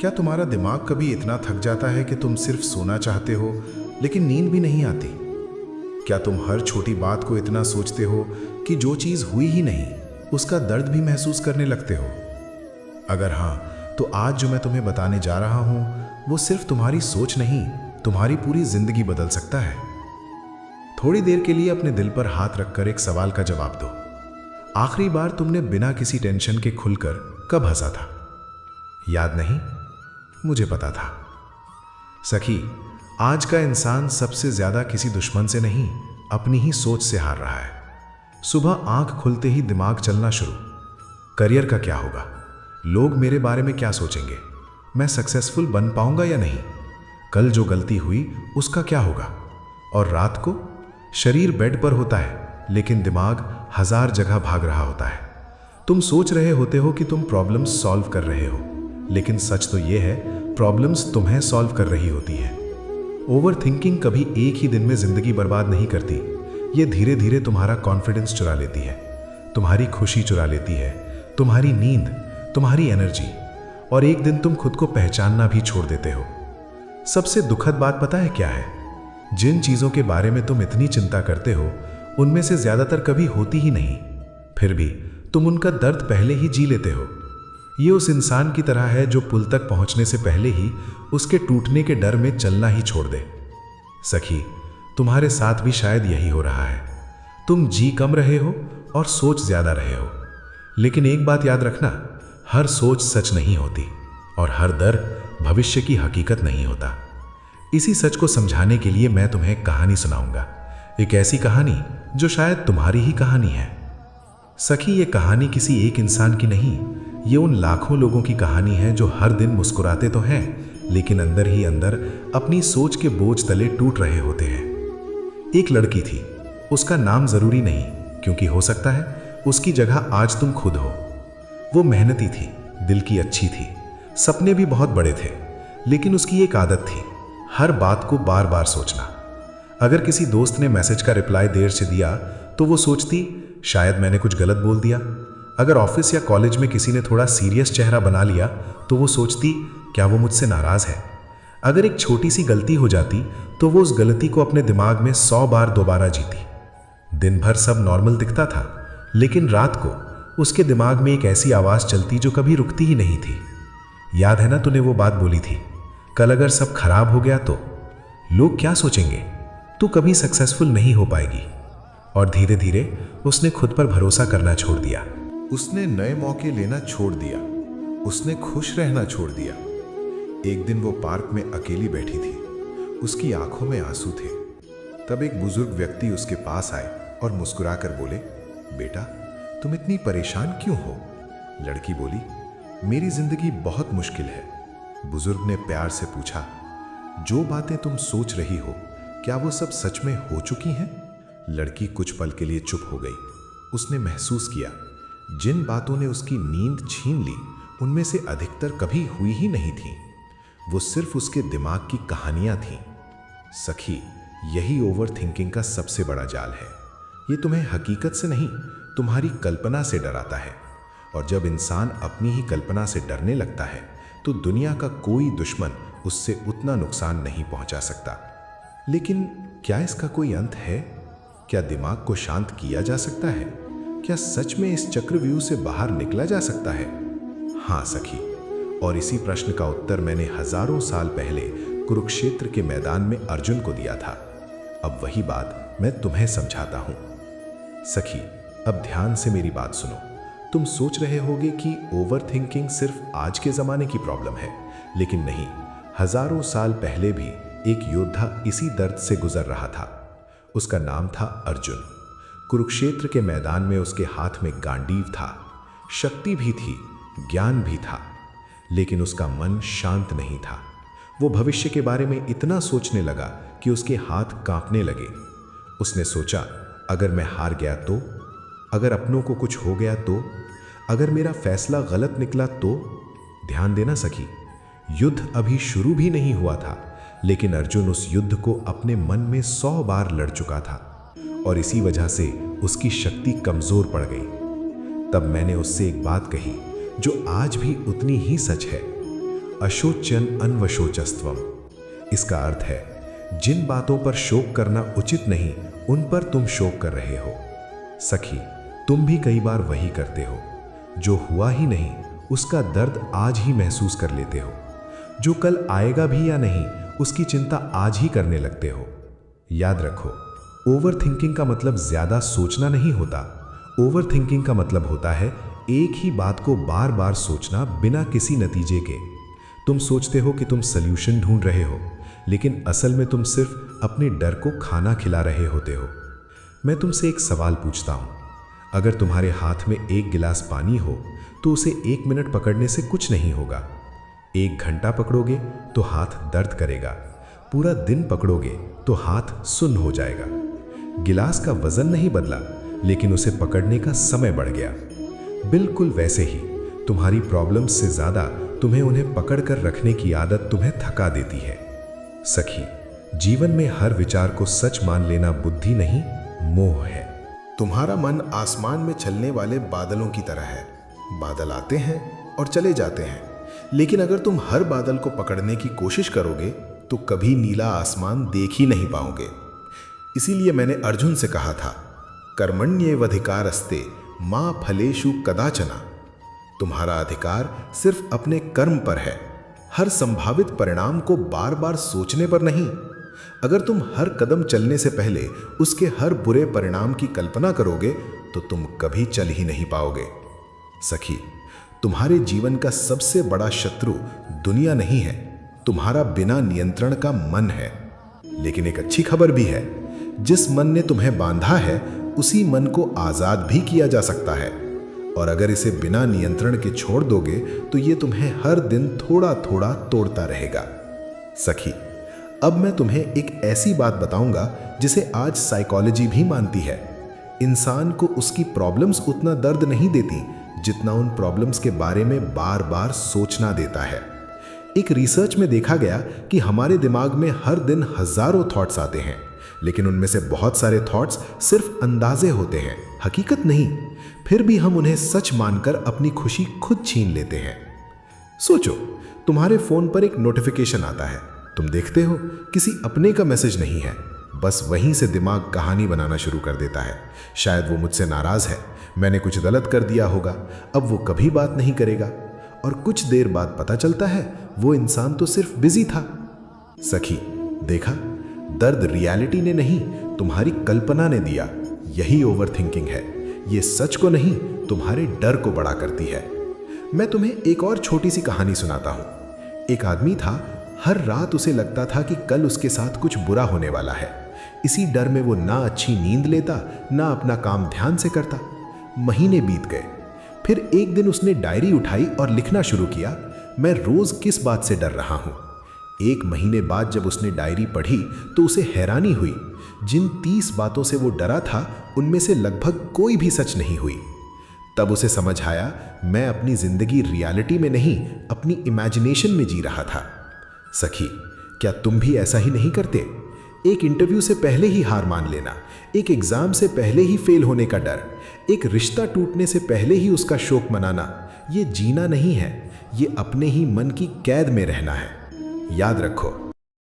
क्या तुम्हारा दिमाग कभी इतना थक जाता है कि तुम सिर्फ सोना चाहते हो लेकिन नींद भी नहीं आती? क्या तुम हर छोटी बात को इतना सोचते हो कि जो चीज़ हुई ही नहीं उसका दर्द भी महसूस करने लगते हो? अगर हाँ, तो आज जो मैं तुम्हें बताने जा रहा हूँ वो सिर्फ तुम्हारी सोच नहीं, तुम्हारी पूरी जिंदगी बदल सकता है। थोड़ी देर के लिए अपने दिल पर हाथ रखकर एक सवाल का जवाब दो। आखिरी बार तुमने बिना किसी टेंशन के खुलकर कब हंसा था? याद नहीं? मुझे पता था। सखी, आज का इंसान सबसे ज्यादा किसी दुश्मन से नहीं, अपनी ही सोच से हार रहा है। सुबह आंख खुलते ही दिमाग चलना शुरू। करियर का क्या होगा? लोग मेरे बारे में क्या सोचेंगे? मैं सक्सेसफुल बन पाऊंगा या नहीं? कल जो गलती हुई उसका क्या होगा? और रात को शरीर बेड पर होता है लेकिन दिमाग हजार जगह भाग रहा होता है। तुम सोच रहे होते हो कि तुम प्रॉब्लम्स सॉल्व कर रहे हो, लेकिन सच तो यह है प्रॉब्लम्स तुम्हें सॉल्व कर रही होती है। ओवर थिंकिंग कभी एक ही दिन में जिंदगी बर्बाद नहीं करती। ये धीरे धीरे तुम्हारा कॉन्फिडेंस चुरा लेती है, तुम्हारी खुशी चुरा लेती है, तुम्हारी नींद, तुम्हारी एनर्जी, और एक दिन तुम खुद को पहचानना भी छोड़ देते हो। सबसे दुखद बात पता है क्या है? जिन चीजों के बारे में तुम इतनी चिंता करते हो उनमें से ज्यादातर कभी होती ही नहीं, फिर भी तुम उनका दर्द पहले ही जी लेते हो। ये उस इंसान की तरह है जो पुल तक पहुंचने से पहले ही उसके टूटने के डर में चलना ही छोड़ दे। सखी, तुम्हारे साथ भी शायद यही हो रहा है। तुम जी कम रहे हो और सोच ज्यादा रहे हो। लेकिन एक बात याद रखना, हर सोच सच नहीं होती और हर दर्द भविष्य की हकीकत नहीं होता। इसी सच को समझाने के लिए मैं तुम्हें एक कहानी सुनाऊंगा, एक ऐसी कहानी जो शायद तुम्हारी ही कहानी है। सखी, ये कहानी किसी एक इंसान की नहीं, ये उन लाखों लोगों की कहानी है जो हर दिन मुस्कुराते तो हैं लेकिन अंदर ही अंदर अपनी सोच के बोझ तले टूट रहे होते हैं। एक लड़की थी, उसका नाम जरूरी नहीं क्योंकि हो सकता है उसकी जगह आज तुम खुद हो। वो मेहनती थी, दिल की अच्छी थी, सपने भी बहुत बड़े थे, लेकिन उसकी एक आदत थी, हर बात को बार बार सोचना। अगर किसी दोस्त ने मैसेज का रिप्लाई देर से दिया तो वो सोचती शायद मैंने कुछ गलत बोल दिया। अगर ऑफिस या कॉलेज में किसी ने थोड़ा सीरियस चेहरा बना लिया तो वो सोचती क्या वो मुझसे नाराज है। अगर एक छोटी सी गलती हो जाती तो वो उस गलती को अपने दिमाग में 100 बार दोबारा जीती। दिन भर सब नॉर्मल दिखता था, लेकिन रात को उसके दिमाग में एक ऐसी आवाज चलती जो कभी रुकती ही नहीं थी। याद है ना, तूने वो बात बोली थी, कल अगर सब खराब हो गया तो लोग क्या सोचेंगे, तू कभी सक्सेसफुल नहीं हो पाएगी। और धीरे धीरे उसने खुद पर भरोसा करना छोड़ दिया। उसने नए मौके लेना छोड़ दिया, उसने खुश रहना छोड़ दिया। एक दिन वो पार्क में अकेली बैठी थी, उसकी आंखों में आंसू थे। तब एक बुजुर्ग व्यक्ति उसके पास आए और मुस्कुराकर बोले, बेटा तुम इतनी परेशान क्यों हो? लड़की बोली, मेरी जिंदगी बहुत मुश्किल है। बुजुर्ग ने प्यार से पूछा, जो बातें तुम सोच रही हो क्या वो सब सच में हो चुकी हैं? लड़की कुछ पल के लिए चुप हो गई। उसने महसूस किया जिन बातों ने उसकी नींद छीन ली उनमें से अधिकतर कभी हुई ही नहीं थी, वो सिर्फ उसके दिमाग की कहानियां थीं। सखी, यही ओवर थिंकिंग का सबसे बड़ा जाल है। ये तुम्हें हकीकत से नहीं, तुम्हारी कल्पना से डराता है। और जब इंसान अपनी ही कल्पना से डरने लगता है तो दुनिया का कोई दुश्मन उससे उतना नुकसान नहीं पहुंचा सकता। लेकिन क्या इसका कोई अंत है? क्या दिमाग को शांत किया जा सकता है? क्या सच में इस चक्रव्यूह से बाहर निकला जा सकता है? हाँ सखी, और इसी प्रश्न का उत्तर मैंने हजारों साल पहले कुरुक्षेत्र के मैदान में अर्जुन को दिया था। अब वही बात मैं तुम्हें समझाता हूं। सखी, अब ध्यान से मेरी बात सुनो। तुम सोच रहे होगे कि ओवर थिंकिंग सिर्फ आज के जमाने की प्रॉब्लम है, लेकिन नहीं, हजारों साल पहले भी एक योद्धा इसी दर्द से गुजर रहा था। उसका नाम था अर्जुन। कुरुक्षेत्र के मैदान में उसके हाथ में गांडीव था, शक्ति भी थी, ज्ञान भी था, लेकिन उसका मन शांत नहीं था। वो भविष्य के बारे में इतना सोचने लगा कि उसके हाथ कांपने लगे। उसने सोचा, अगर मैं हार गया तो, अगर अपनों को कुछ हो गया तो, अगर मेरा फैसला गलत निकला तो। ध्यान देना सखी, युद्ध अभी शुरू भी नहीं हुआ था, लेकिन अर्जुन उस युद्ध को अपने मन में 100 बार लड़ चुका था और इसी वजह से उसकी शक्ति कमजोर पड़ गई। तब मैंने उससे एक बात कही जो आज भी उतनी ही सच है। अशोच्यन अन्वशोचस्त्वम। इसका अर्थ है, जिन बातों पर शोक करना उचित नहीं उन पर तुम शोक कर रहे हो। सखी, तुम भी कई बार वही करते हो। जो हुआ ही नहीं उसका दर्द आज ही महसूस कर लेते हो। जो कल आएगा भी या नहीं उसकी चिंता आज ही करने लगते हो। याद रखो, ओवर थिंकिंग का मतलब ज्यादा सोचना नहीं होता। ओवर थिंकिंग का मतलब होता है एक ही बात को बार बार सोचना बिना किसी नतीजे के। तुम सोचते हो कि तुम सल्यूशन ढूंढ रहे हो, लेकिन असल में तुम सिर्फ अपने डर को खाना खिला रहे होते हो। मैं तुमसे एक सवाल पूछता हूं, अगर तुम्हारे हाथ में एक गिलास पानी हो तो उसे 1 मिनट पकड़ने से कुछ नहीं होगा। 1 घंटा पकड़ोगे तो हाथ दर्द करेगा। पूरा दिन पकड़ोगे तो हाथ सुन्न हो जाएगा। गिलास का वजन नहीं बदला, लेकिन उसे पकड़ने का समय बढ़ गया। बिल्कुल वैसे ही तुम्हारी प्रॉब्लम्स से ज्यादा तुम्हें उन्हें पकड़कर रखने की आदत तुम्हें थका देती है। सखी, जीवन में हर विचार को सच मान लेना बुद्धि नहीं, मोह है। तुम्हारा मन आसमान में चलने वाले बादलों की तरह है। बादल आते हैं और चले जाते हैं, लेकिन अगर तुम हर बादल को पकड़ने की कोशिश करोगे तो कभी नीला आसमान देख ही नहीं पाओगे। इसीलिए मैंने अर्जुन से कहा था, कर्मण्येवाधिकारस्ते मा फलेषु कदाचन। तुम्हारा अधिकार सिर्फ अपने कर्म पर है, हर संभावित परिणाम को बार बार सोचने पर नहीं। अगर तुम हर कदम चलने से पहले उसके हर बुरे परिणाम की कल्पना करोगे तो तुम कभी चल ही नहीं पाओगे। सखी, तुम्हारे जीवन का सबसे बड़ा शत्रु दुनिया नहीं है, तुम्हारा बिना नियंत्रण का मन है। लेकिन एक अच्छी खबर भी है, जिस मन ने तुम्हें बांधा है उसी मन को आजाद भी किया जा सकता है। और अगर इसे बिना नियंत्रण के छोड़ दोगे तो ये तुम्हें हर दिन थोड़ा थोड़ा तोड़ता रहेगा। सखी, अब मैं तुम्हें एक ऐसी बात बताऊंगा जिसे आज साइकोलॉजी भी मानती है। इंसान को उसकी प्रॉब्लम्स उतना दर्द नहीं देती जितना उन प्रॉब्लम्स के बारे में बार बार सोचना देता है। एक रिसर्च में देखा गया कि हमारे दिमाग में हर दिन हजारों थॉट्स आते हैं, लेकिन उनमें से बहुत सारे थॉट्स सिर्फ अंदाजे होते हैं, हकीकत नहीं। फिर भी हम उन्हें सच मानकर अपनी खुशी खुद छीन लेते हैं। सोचो, तुम्हारे फोन पर एक नोटिफिकेशन आता है, तुम देखते हो किसी अपने का मैसेज नहीं है, बस वहीं से दिमाग कहानी बनाना शुरू कर देता है। शायद वो मुझसे नाराज है, मैंने कुछ गलत कर दिया होगा, अब वो कभी बात नहीं करेगा। और कुछ देर बाद पता चलता है वो इंसान तो सिर्फ बिजी था। सखी, देखा, दर्द रियलिटी ने नहीं तुम्हारी कल्पना ने दिया। यही ओवर थिंकिंग है, ये सच को नहीं तुम्हारे डर को बड़ा करती है। मैं तुम्हें एक और छोटी सी कहानी सुनाता हूं। एक आदमी था, हर रात उसे लगता था कि कल उसके साथ कुछ बुरा होने वाला है। इसी डर में वो ना अच्छी नींद लेता, ना अपना काम ध्यान से करता। महीने बीत गए, फिर एक दिन उसने डायरी उठाई और लिखना शुरू किया, मैं रोज किस बात से डर रहा हूं। 1 महीने बाद जब उसने डायरी पढ़ी तो उसे हैरानी हुई, जिन 30 बातों से वो डरा था उनमें से लगभग कोई भी सच नहीं हुई। तब उसे समझ आया, मैं अपनी जिंदगी रियलिटी में नहीं अपनी इमेजिनेशन में जी रहा था। सखी, क्या तुम भी ऐसा ही नहीं करते? एक इंटरव्यू से पहले ही हार मान लेना, एक एग्जाम से पहले ही फेल होने का डर, एक रिश्ता टूटने से पहले ही उसका शोक मनाना, ये जीना नहीं है, ये अपने ही मन की कैद में रहना है। याद रखो,